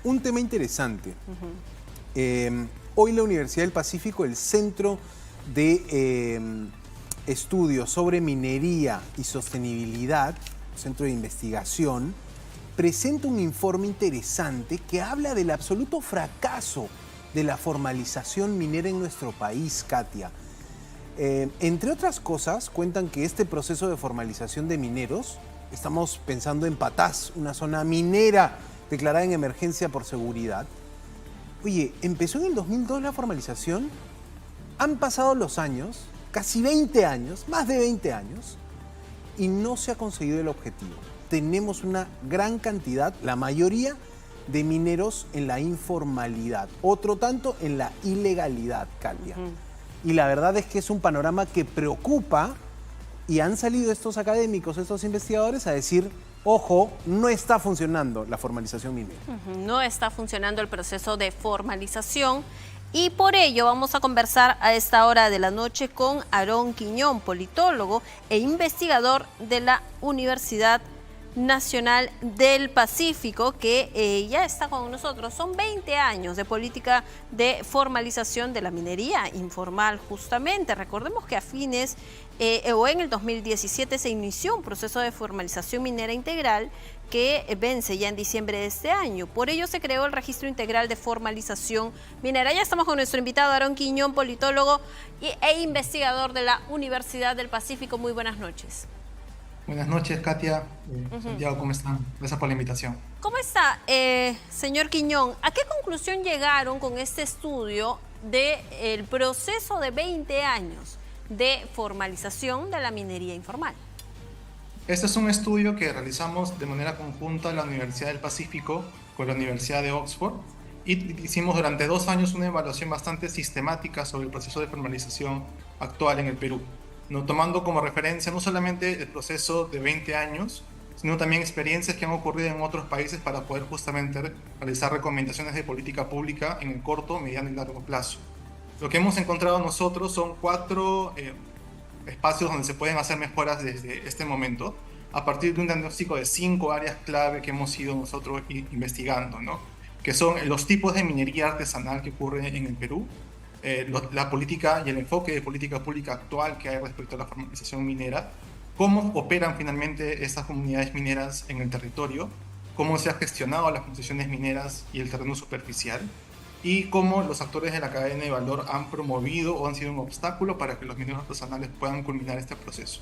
un tema interesante. Hoy la Universidad del Pacífico, el Centro de Estudios sobre Minería y Sostenibilidad, Centro de Investigación, presenta un informe interesante que habla del absoluto fracaso de la formalización minera en nuestro país, Katia. Entre otras cosas, cuentan que este proceso de formalización de mineros, estamos pensando en Patás, una zona minera declarada en emergencia por seguridad. Oye, empezó en el 2002 la formalización, han pasado los años, casi 20 años, más de 20 años, y no se ha conseguido el objetivo. Tenemos una gran cantidad, la mayoría, de mineros en la informalidad, otro tanto en la ilegalidad, Katia. Y la verdad es que es un panorama que preocupa, y han salido estos académicos, estos investigadores a decir, ojo, no está funcionando la formalización minera. No está funcionando el proceso de formalización y por ello vamos a conversar a esta hora de la noche con Aarón Quiñón, politólogo e investigador de la Universidad Nacional del Pacífico, que ya está con nosotros. Son 20 años de política de formalización de la minería informal, justamente. Recordemos que a fines o en el 2017 se inició un proceso de formalización minera integral que vence ya en diciembre de este año. Por ello se creó el Registro Integral de Formalización Minera. Ya estamos con nuestro invitado Aarón Quiñón, politólogo e investigador de la Universidad del Pacífico. Muy buenas noches. Buenas noches, Katia. Santiago, ¿cómo están? Gracias por la invitación. ¿Cómo está, señor Quiñón? ¿A qué conclusión llegaron con este estudio del proceso de 20 años de formalización de la minería informal? Este es un estudio que realizamos de manera conjunta en la Universidad del Pacífico con la Universidad de Oxford y hicimos durante 2 años una evaluación bastante sistemática sobre el proceso de formalización actual en el Perú, no tomando como referencia no solamente el proceso de 20 años, sino también experiencias que han ocurrido en otros países para poder justamente realizar recomendaciones de política pública en el corto, mediano y largo plazo. Lo que hemos encontrado nosotros son 4 espacios donde se pueden hacer mejoras desde este momento, a partir de un diagnóstico de 5 áreas clave que hemos ido nosotros investigando, ¿no? Que son los tipos de minería artesanal que ocurre en el Perú, la política y el enfoque de política pública actual que hay respecto a la formalización minera, cómo operan finalmente estas comunidades mineras en el territorio, cómo se ha gestionado las concesiones mineras y el terreno superficial, y cómo los actores de la cadena de valor han promovido o han sido un obstáculo para que los mineros artesanales puedan culminar este proceso.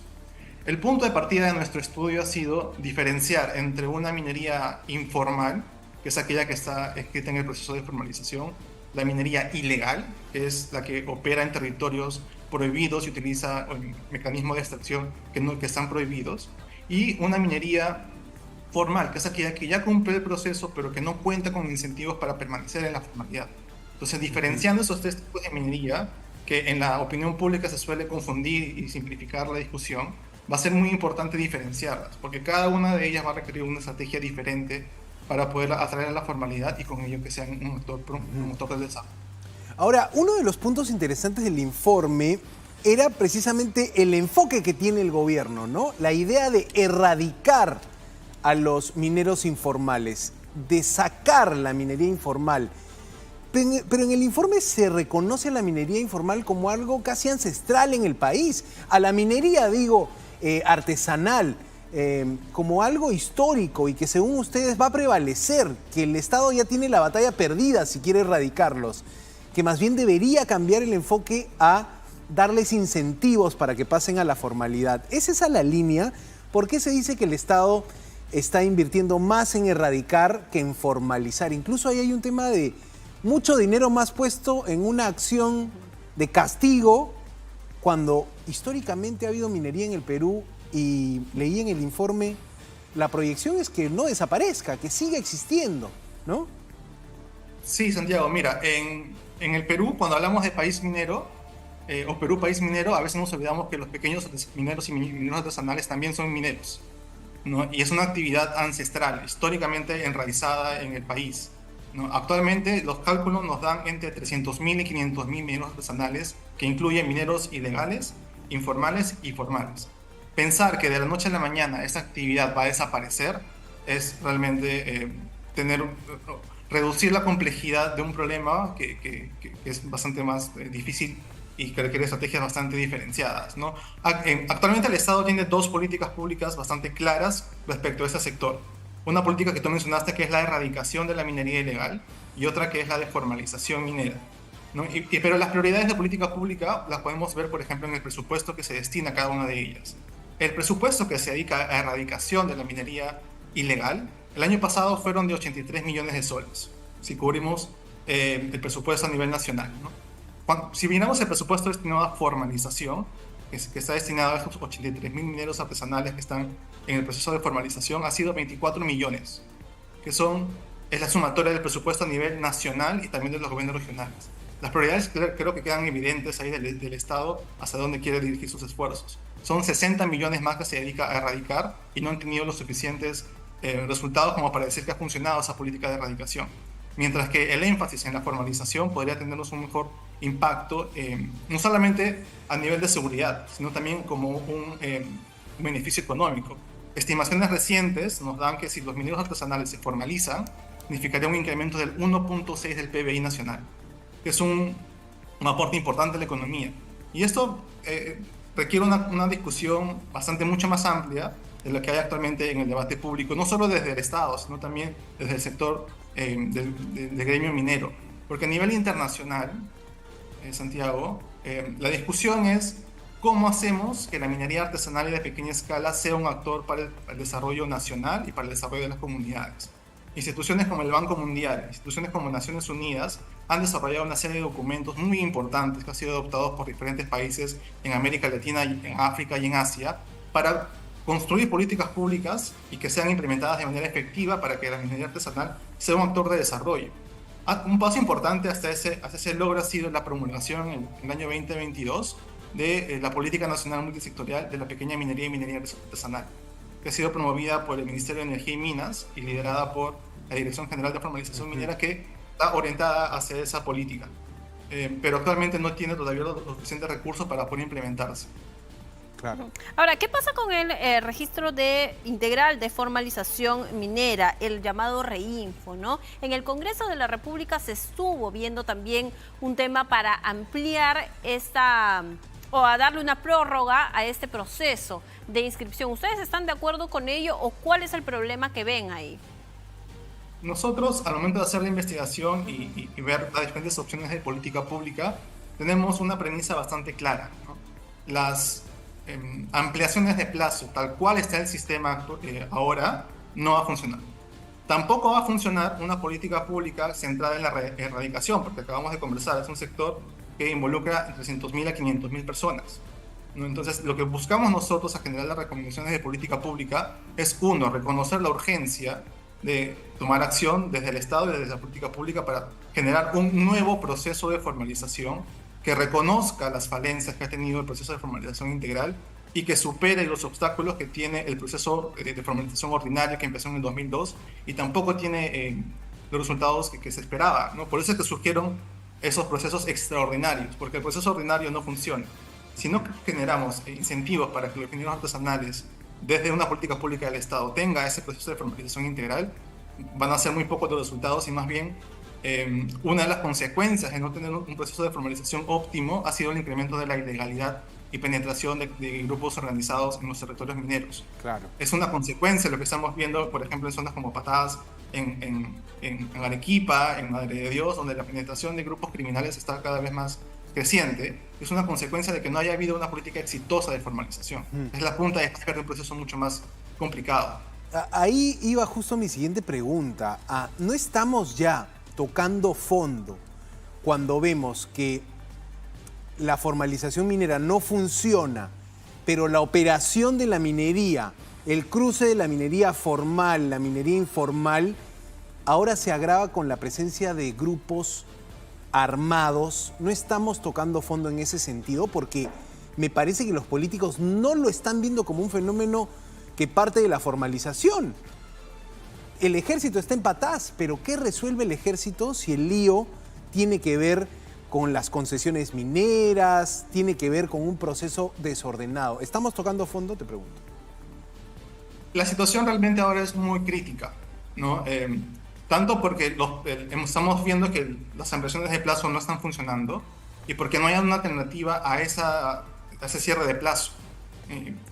El punto de partida de nuestro estudio ha sido diferenciar entre una minería informal, que es aquella que está escrita en el proceso de formalización, la minería ilegal, que es la que opera en territorios prohibidos y utiliza mecanismos de extracción que están prohibidos, y una minería formal, que es aquella que ya cumple el proceso pero que no cuenta con incentivos para permanecer en la formalidad. Entonces, diferenciando esos 3 tipos de minería, que en la opinión pública se suele confundir y simplificar la discusión, va a ser muy importante diferenciarlas, porque cada una de ellas va a requerir una estrategia diferente para poder atraer a la formalidad y con ello que sean un motor del desarrollo. Ahora, uno de los puntos interesantes del informe era precisamente el enfoque que tiene el gobierno, ¿no? La idea de erradicar a los mineros informales, de sacar la minería informal. Pero en el informe se reconoce a la minería informal como algo casi ancestral en el país, a la minería, digo, artesanal, como algo histórico y que según ustedes va a prevalecer, que el Estado ya tiene la batalla perdida si quiere erradicarlos, que más bien debería cambiar el enfoque a darles incentivos para que pasen a la formalidad. ¿Es esa la línea? ¿Por qué se dice que el Estado está invirtiendo más en erradicar que en formalizar? Incluso ahí hay un tema de mucho dinero más puesto en una acción de castigo, cuando históricamente ha habido minería en el Perú y leí en el informe, la proyección es que no desaparezca, que siga existiendo, ¿no? Sí, Santiago, mira, en el Perú, cuando hablamos de país minero, o Perú país minero, a veces nos olvidamos que los pequeños mineros y mineros artesanales también son mineros, ¿no? Y es una actividad ancestral, históricamente enraizada en el país, ¿no? Actualmente los cálculos nos dan entre 300.000 y 500.000 mineros artesanales, que incluyen mineros ilegales, informales y formales. Pensar que de la noche a la mañana esta actividad va a desaparecer es realmente reducir la complejidad de un problema que es bastante más difícil y que requiere estrategias bastante diferenciadas, ¿no? Actualmente el Estado tiene dos políticas públicas bastante claras respecto a ese sector. Una política que tú mencionaste, que es la erradicación de la minería ilegal, y otra que es la de formalización minera, ¿no? Pero las prioridades de política pública las podemos ver, por ejemplo, en el presupuesto que se destina a cada una de ellas. El presupuesto que se dedica a erradicación de la minería ilegal, el año pasado fueron de 83 millones de soles, si cubrimos el presupuesto a nivel nacional, ¿no? Si miramos el presupuesto destinado a formalización, que está destinado a estos 83.000 mineros artesanales que están en el proceso de formalización, ha sido 24 millones, que es la sumatoria del presupuesto a nivel nacional y también de los gobiernos regionales. Las prioridades creo que quedan evidentes ahí del Estado hacia dónde quiere dirigir sus esfuerzos. Son 60 millones más que se dedica a erradicar y no han tenido los suficientes resultados como para decir que ha funcionado esa política de erradicación. Mientras que el énfasis en la formalización podría tenernos un mejor impacto, no solamente a nivel de seguridad, sino también como un beneficio económico. Estimaciones recientes nos dan que si los mineros artesanales se formalizan, significaría un incremento del 1.6 del PBI nacional, que es un aporte importante a la economía. Y esto requiere una discusión mucho más amplia de lo que hay actualmente en el debate público, no solo desde el Estado, sino también desde el sector del gremio minero. Porque a nivel internacional, Santiago, la discusión es cómo hacemos que la minería artesanal y de pequeña escala sea un actor para el desarrollo nacional y para el desarrollo de las comunidades. Instituciones como el Banco Mundial, instituciones como Naciones Unidas han desarrollado una serie de documentos muy importantes que han sido adoptados por diferentes países en América Latina, en África y en Asia para construir políticas públicas y que sean implementadas de manera efectiva para que la minería artesanal sea un actor de desarrollo. Un paso importante hasta ese logro ha sido la promulgación en el año 2022 de la Política Nacional Multisectorial de la Pequeña Minería y Minería Artesanal, que ha sido promovida por el Ministerio de Energía y Minas y liderada por la Dirección General de Formalización Minera, que está orientada hacia esa política. Pero actualmente no tiene todavía los suficientes recursos para poder implementarse. Claro. Ahora, ¿qué pasa con el registro integral de formalización minera, el llamado REINFO, ¿no? En el Congreso de la República se estuvo viendo también un tema para ampliar o a darle una prórroga a este proceso de inscripción. ¿Ustedes están de acuerdo con ello o cuál es el problema que ven ahí? Nosotros, al momento de hacer la investigación y ver las diferentes opciones de política pública, tenemos una premisa bastante clara, ¿no? Las ampliaciones de plazo, tal cual está el sistema ahora, no va a funcionar. Tampoco va a funcionar una política pública centrada en la erradicación, porque acabamos de conversar, es un sector que involucra entre 300.000 a 500.000 personas, ¿no? Entonces, lo que buscamos nosotros a generar las recomendaciones de política pública es, uno, reconocer la urgencia de tomar acción desde el Estado y desde la política pública para generar un nuevo proceso de formalización que reconozca las falencias que ha tenido el proceso de formalización integral y que supere los obstáculos que tiene el proceso de formalización ordinaria que empezó en el 2002 y tampoco tiene los resultados que se esperaba, ¿no? Por eso es que surgieron esos procesos extraordinarios, porque el proceso ordinario no funciona. Si no generamos incentivos para que los mineros artesanales, desde una política pública del Estado, tenga ese proceso de formalización integral, van a ser muy pocos los resultados y más bien una de las consecuencias de no tener un proceso de formalización óptimo ha sido el incremento de la ilegalidad y penetración de grupos organizados en los territorios mineros. Claro. Es una consecuencia de lo que estamos viendo, por ejemplo, en zonas como Patadas, en Arequipa, en Madre de Dios, donde la penetración de grupos criminales está cada vez más creciente. Es una consecuencia de que no haya habido una política exitosa de formalización. Es la punta de iceberg de un proceso mucho más complicado. Ahí iba justo mi siguiente pregunta. ¿No estamos ya tocando fondo cuando vemos que la formalización minera no funciona, pero la operación de la minería, el cruce de la minería formal, la minería informal, ahora se agrava con la presencia de grupos armados? ¿No estamos tocando fondo en ese sentido? Porque me parece que los políticos no lo están viendo como un fenómeno que parte de la formalización. El ejército está en Patás, pero ¿qué resuelve el ejército si el lío tiene que ver con las concesiones mineras, tiene que ver con un proceso desordenado? ¿Estamos tocando fondo? Te pregunto. La situación realmente ahora es muy crítica, ¿no? tanto porque estamos viendo que las ampliaciones de plazo no están funcionando y porque no hay una alternativa a ese cierre de plazo.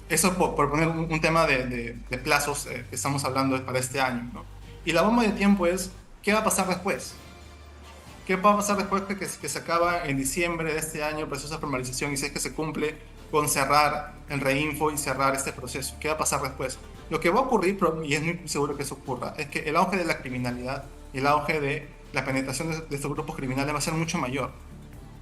Eso por poner un tema de plazos que estamos hablando para este año, ¿no? Y la bomba de tiempo es, ¿qué va a pasar después? ¿Qué va a pasar después que se acaba en diciembre de este año el proceso de formalización y si es que se cumple con cerrar el reinfo y cerrar este proceso? ¿Qué va a pasar después? Lo que va a ocurrir, y es muy seguro que eso ocurra, es que el auge de la criminalidad y el auge de la penetración de estos grupos criminales va a ser mucho mayor.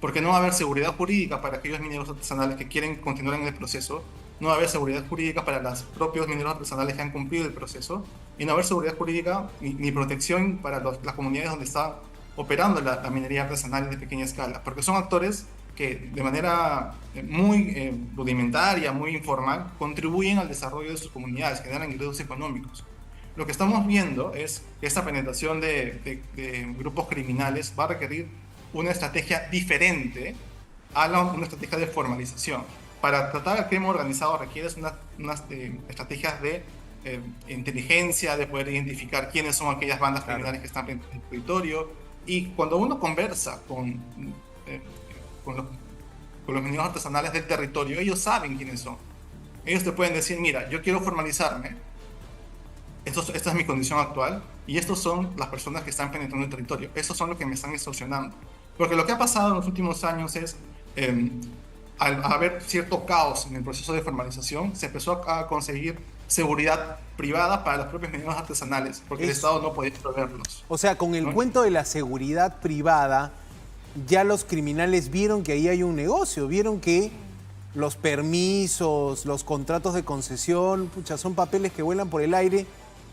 Porque no va a haber seguridad jurídica para aquellos mineros artesanales que quieren continuar en el proceso, no va a haber seguridad jurídica para los propios mineros artesanales que han cumplido el proceso, y no va a haber seguridad jurídica ni protección para las comunidades donde está operando la minería artesanal de pequeña escala, porque son actores que de manera muy rudimentaria, muy informal, contribuyen al desarrollo de sus comunidades, generan ingresos económicos. Lo que estamos viendo es que esta penetración de grupos criminales va a requerir una estrategia diferente a una estrategia de formalización. Para tratar al crimen organizado requieres unas estrategias de inteligencia, de poder identificar quiénes son aquellas bandas criminales que están en el territorio. Y cuando uno conversa con los mineros artesanales del territorio, ellos saben quiénes son. Ellos te pueden decir, mira, yo quiero formalizarme, esta es mi condición actual, y estos son las personas que están penetrando el territorio. Estos son los que me están extorsionando. Porque lo que ha pasado en los últimos años es, al haber cierto caos en el proceso de formalización, se empezó a conseguir seguridad privada para los propios mineros artesanales, porque el Estado no podía proveerlos. O sea, con el cuento de la seguridad privada, ya los criminales vieron que ahí hay un negocio, vieron que los permisos, los contratos de concesión, pucha, son papeles que vuelan por el aire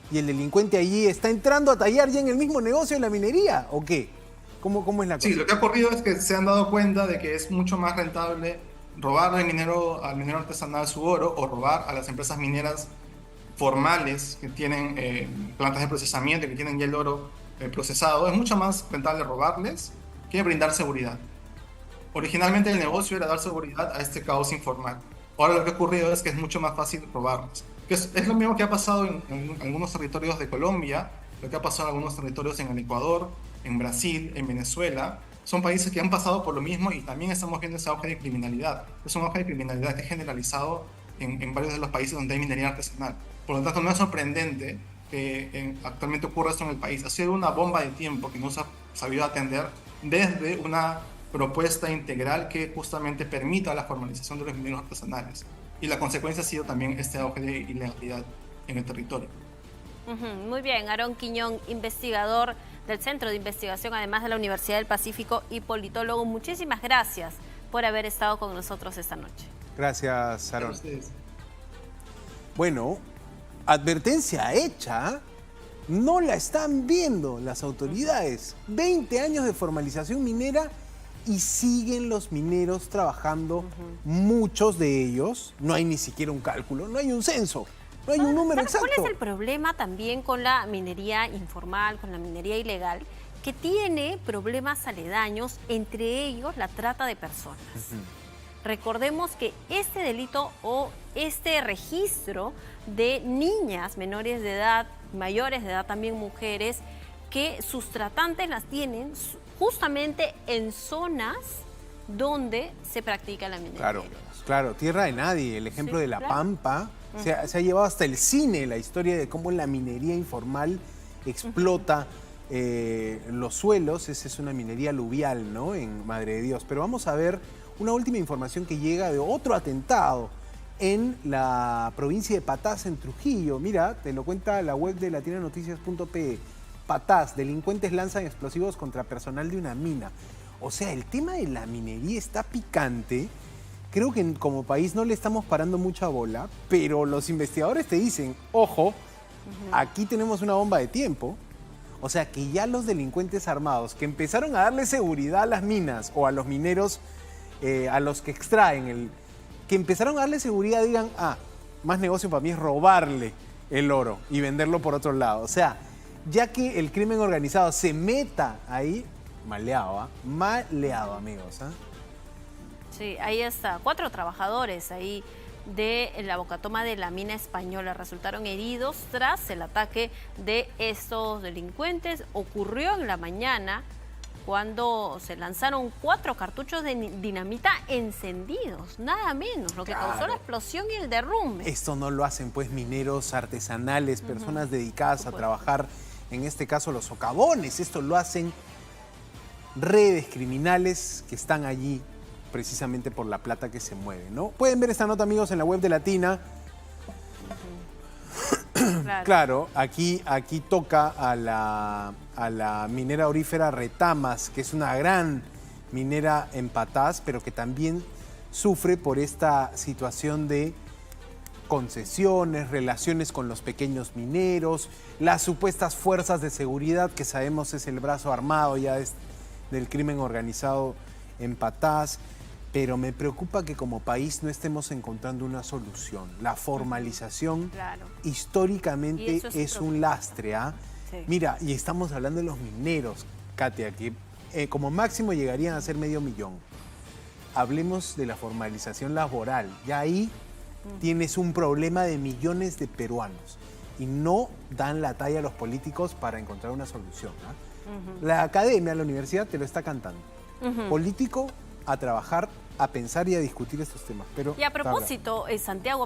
y el delincuente allí está entrando a tallar ya en el mismo negocio de la minería, ¿o qué? ¿Cómo es la cosa? Sí, lo que ha ocurrido es que se han dado cuenta de que es mucho más rentable robar al minero artesanal su oro o robar a las empresas mineras formales que tienen plantas de procesamiento, que tienen ya el oro procesado. Es mucho más rentable robarles que brindar seguridad. Originalmente el negocio era dar seguridad a este caos informal. Ahora lo que ha ocurrido es que es mucho más fácil robarles. Es lo mismo que ha pasado en algunos territorios de Colombia, lo que ha pasado en algunos territorios en el Ecuador, en Brasil, en Venezuela. Son países que han pasado por lo mismo y también estamos viendo ese auge de criminalidad. Es un auge de criminalidad que es generalizado en varios de los países donde hay minería artesanal. Por lo tanto, no es sorprendente que actualmente ocurra esto en el país. Ha sido una bomba de tiempo que no se ha sabido atender desde una propuesta integral que justamente permita la formalización de los mineros artesanales. Y la consecuencia ha sido también este auge de ilegalidad en el territorio. Muy bien, Aarón Quiñón, investigador del Centro de Investigación, además de la Universidad del Pacífico, y politólogo. Muchísimas gracias por haber estado con nosotros esta noche. Gracias, Aarón. Bueno, advertencia hecha, no la están viendo las autoridades. 20 años de formalización minera y siguen los mineros trabajando, muchos de ellos, no hay ni siquiera un cálculo, no hay un censo. No hay un número exacto. ¿Cuál es el problema también con la minería informal, con la minería ilegal? Que tiene problemas aledaños, entre ellos la trata de personas. Recordemos que este delito o este registro de niñas menores de edad, mayores de edad también mujeres, que sus tratantes las tienen justamente en zonas donde se practica la minería. Claro, tierra de nadie. El ejemplo de La Pampa se ha llevado hasta el cine la historia de cómo la minería informal explota los suelos. Esa es una minería aluvial, ¿no? En Madre de Dios. Pero vamos a ver una última información que llega de otro atentado en la provincia de Patás, en Trujillo. Mira, te lo cuenta la web de latinanoticias.pe. Patás, delincuentes lanzan explosivos contra personal de una mina. O sea, el tema de la minería está picante. Creo que como país no le estamos parando mucha bola, pero los investigadores te dicen, ojo, aquí tenemos una bomba de tiempo. O sea, que ya los delincuentes armados que empezaron a darle seguridad a las minas o a los mineros, a los que extraen, que empezaron a darle seguridad, digan, más negocio para mí es robarle el oro y venderlo por otro lado. O sea, ya que el crimen organizado se meta ahí, maleado, maleado, amigos. Sí, ahí está. 4 trabajadores ahí de la bocatoma de la mina española. Resultaron heridos tras el ataque de estos delincuentes. Ocurrió en la mañana cuando se lanzaron 4 cartuchos de dinamita encendidos, nada menos, lo que causó la explosión y el derrumbe. Esto no lo hacen pues mineros artesanales, personas dedicadas a trabajar, en este caso los socavones. Esto lo hacen redes criminales que están allí precisamente por la plata que se mueve, ¿no? Pueden ver esta nota, amigos, en la web de Latina. Claro, aquí toca a la minera aurífera Retamas, que es una gran minera en Patás, pero que también sufre por esta situación de concesiones, relaciones con los pequeños mineros, las supuestas fuerzas de seguridad, que sabemos es el brazo armado ya del crimen organizado en Patás. Pero me preocupa que como país no estemos encontrando una solución. La formalización históricamente es un lastre, ¿ah? Sí. Mira, y estamos hablando de los mineros, Katia, que como máximo llegarían a ser $500,000. Hablemos de la formalización laboral. Ya ahí tienes un problema de millones de peruanos y no dan la talla a los políticos para encontrar una solución, ¿ah? La academia, la universidad te lo está cantando. Político a trabajar, a pensar y a discutir estos temas. Pero, y a propósito, Santiago...